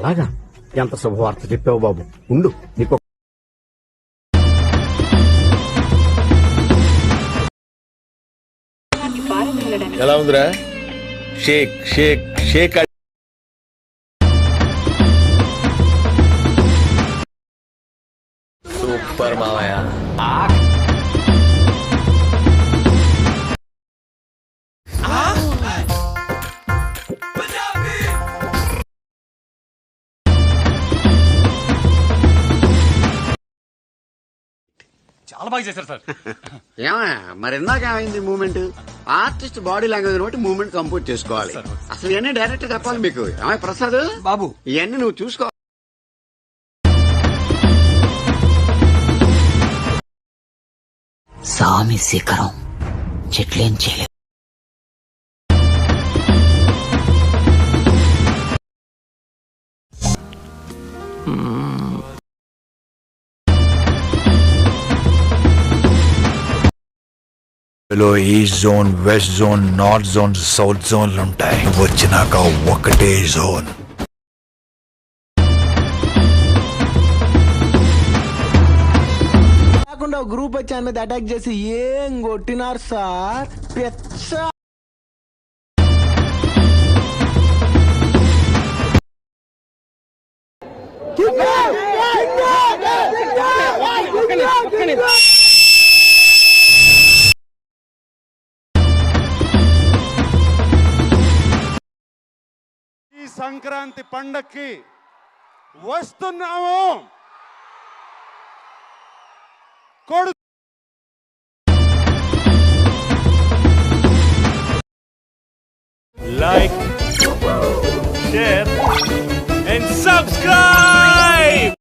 అలాగా? ఎంత శుభవార్త చెప్పావు బాబు. ఉండు, నీకు ఎలా ఉందిరా? షేక్ షేక్ షేక్. సూపర్ మావయ్య. చాలా బాగా చేశారు సార్. ఏమా మరి ఇందాక ఏమైంది మూమెంట్? ఆర్టిస్ట్ బాడీ లాంగ్వేజ్ బట్టి మూమెంట్ కంపోజ్ చేసుకోవాలి. అసలు ఇవన్నీ డైరెక్ట్ చెప్పాలి మీకు. ఏమై ప్రసాద్ బాబు, ఇవన్నీ నువ్వు చూసుకో. సామి శిఖరం చెట్లేం చేయలేదు. East zone, west zone, north zone, south జోన్లు ఉంటాయి. వచ్చినాక ఒకటే జోన్. కాకుండా గ్రూప్ వచ్చి ఆమె మీద అటాక్ చేసి ఏం కొట్టినారు సార్. పెచ్చ సంక్రాంతి పండక్కి వస్తున్నాము. Like, share and subscribe.